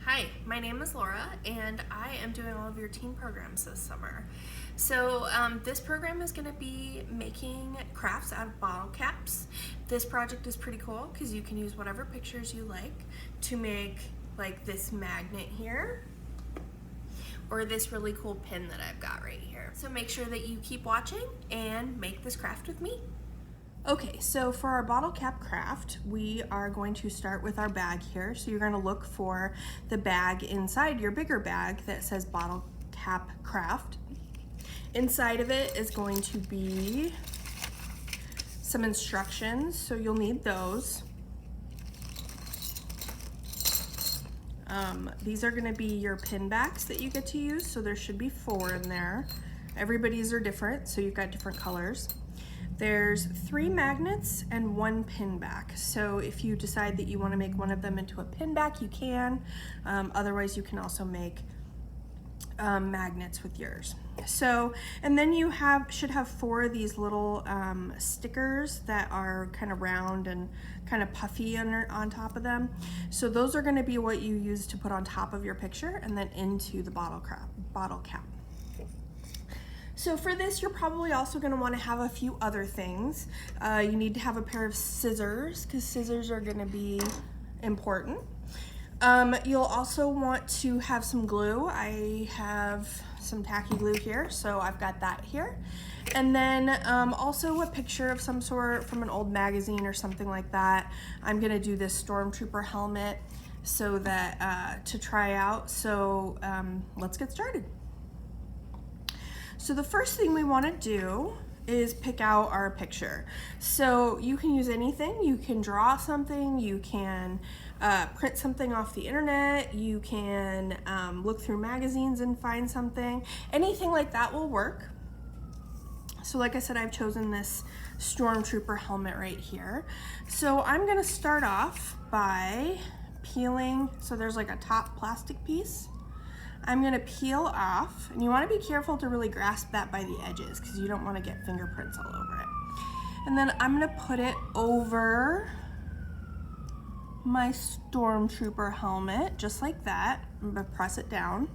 Hi, my name is Laura, and I am doing all of your teen programs this summer. So this program is going to be making crafts out of bottle caps. This project is pretty cool because you can use whatever pictures you like to make like this magnet here or this really cool pin that I've got right here. So make sure that you keep watching and make this craft with me. Okay, so for our bottle cap craft, we are going to start with our bag here. So you're going to look for the bag inside your bigger bag that says bottle cap craft. Inside of it is going to be some instructions, so you'll need those. These are going to be your pin backs that you get to use, so there should be 4 in there. Everybody's are different, so you've got different colors. There's 3 magnets and 1 pin back. So if you decide that you want to make one of them into a pin back, you can. Otherwise, you can also make magnets with yours. So, and then you should have 4 of these little stickers that are kind of round and kind of puffy on top of them. So those are going to be what you use to put on top of your picture and then into the bottle cap. So for this, you're probably also going to want to have a few other things. You need to have a pair of scissors because scissors are going to be important. You'll also want to have some glue. I have some tacky glue here, so I've got that here. And then also a picture of some sort from an old magazine or something like that. I'm going to do this Stormtrooper helmet so that to try out. So let's get started. So the first thing we want to do is pick out our picture. So you can use anything. You can draw something, you can print something off the internet, you can look through magazines and find something. Anything like that will work. So like I said, I've chosen this Stormtrooper helmet right here. So I'm gonna start off by peeling, so there's like a top plastic piece. I'm gonna peel off, and you wanna be careful to really grasp that by the edges because you don't wanna get fingerprints all over it. And then I'm gonna put it over my Stormtrooper helmet, just like that. I'm gonna press it down.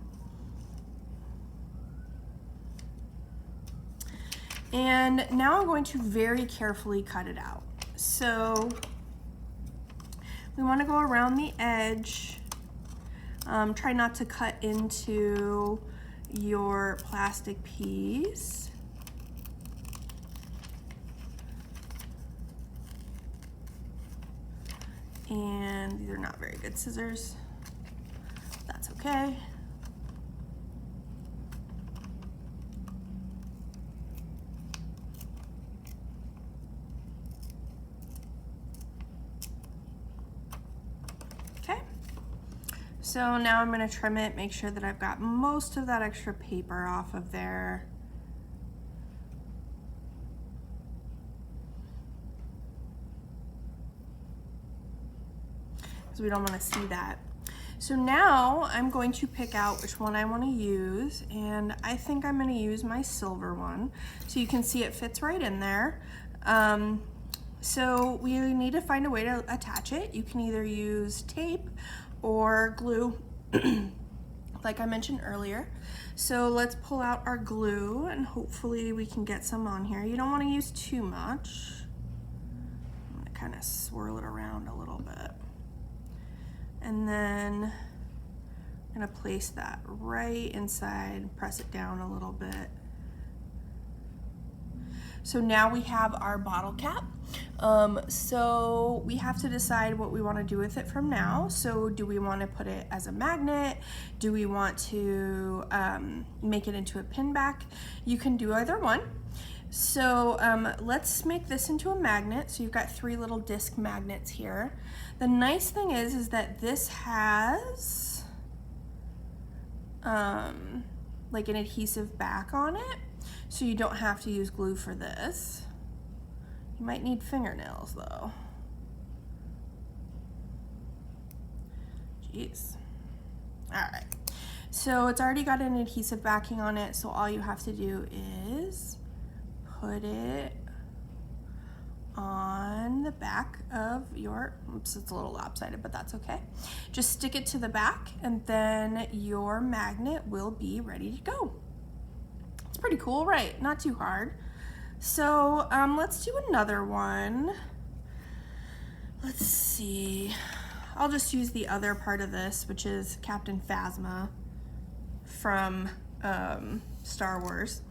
And now I'm going to very carefully cut it out. So we wanna go around the edge. Try not to cut into your plastic piece. And these are not very good scissors. That's okay. So now I'm going to trim it, make sure that I've got most of that extra paper off of there. Because we don't want to see that. So now I'm going to pick out which one I want to use, and I think I'm going to use my silver one. So you can see it fits right in there. So we need to find a way to attach it. You can either use tape or glue, like I mentioned earlier. So let's pull out our glue and hopefully we can get some on here. You don't want to use too much. I'm going to kind of swirl it around a little bit. And then I'm going to place that right inside, press it down a little bit. So now we have our bottle cap. So we have to decide what we want to do with it from now. So do we want to put it as a magnet? Do we want to make it into a pin back? You can do either one. So let's make this into a magnet. So you've got 3 little disc magnets here. The nice thing is that this has like an adhesive back on it. So you don't have to use glue for this. You might need fingernails though. Jeez. All right. So it's already got an adhesive backing on it, so all you have to do is put it on the back of your, oops, it's a little lopsided, but that's okay. Just stick it to the back and then your magnet will be ready to go. It's pretty cool, right? Not too hard. So let's do another one. Let's see. I'll just use the other part of this, which is Captain Phasma from Star Wars.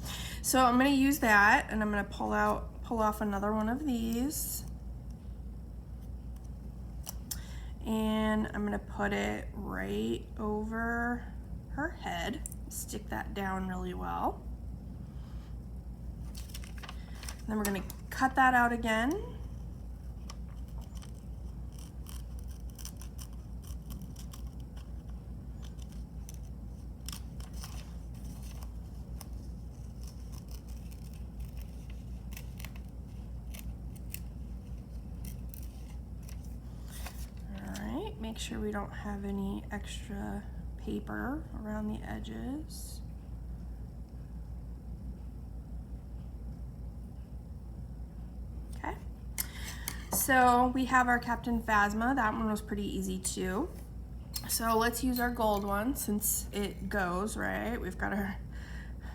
So I'm going to use that, and I'm going to pull off another one of these, and I'm going to put it right over her head. Stick that down really well. Then we're going to cut that out again. Make sure we don't have any extra paper around the edges. Okay, so we have our Captain Phasma. That one was pretty easy too. So let's use our gold one since it goes, right? We've got her,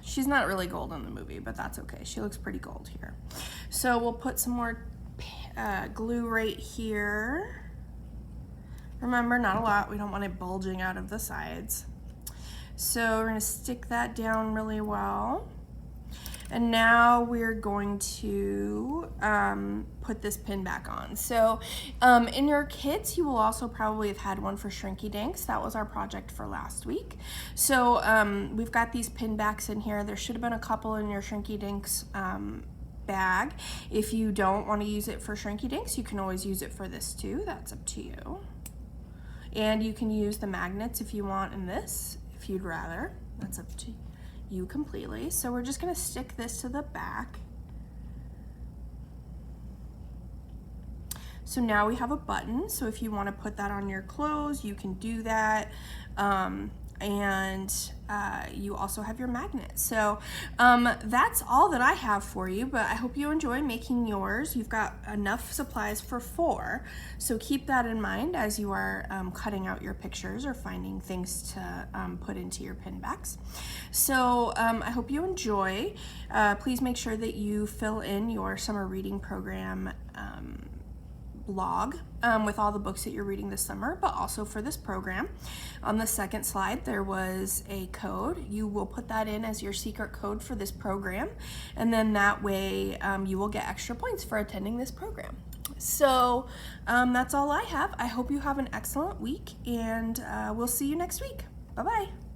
she's not really gold in the movie, but that's okay. She looks pretty gold here. So we'll put some more glue right here. Remember, not a lot. We don't want it bulging out of the sides. So we're going to stick that down really well. And now we're going to put this pin back on. So in your kits, you will also probably have had one for Shrinky Dinks. That was our project for last week. So we've got these pin backs in here. There should have been a couple in your Shrinky Dinks bag. If you don't want to use it for Shrinky Dinks, you can always use it for this too. That's up to you. And you can use the magnets if you want in this, if you'd rather. That's up to you completely. So we're just going to stick this to the back. So now we have a button. So if you want to put that on your clothes, you can do that. And you also have your magnet. So that's all that I have for you, but I hope you enjoy making yours. You've got enough supplies for 4, so keep that in mind as you are cutting out your pictures or finding things to put into your pin backs. So I hope you enjoy. Please make sure that you fill in your summer reading program blog with all the books that you're reading this summer, but also for this program. On the second slide, there was a code. You will put that in as your secret code for this program, and then that way you will get extra points for attending this program. So that's all I have. I hope you have an excellent week, and we'll see you next week. Bye-bye.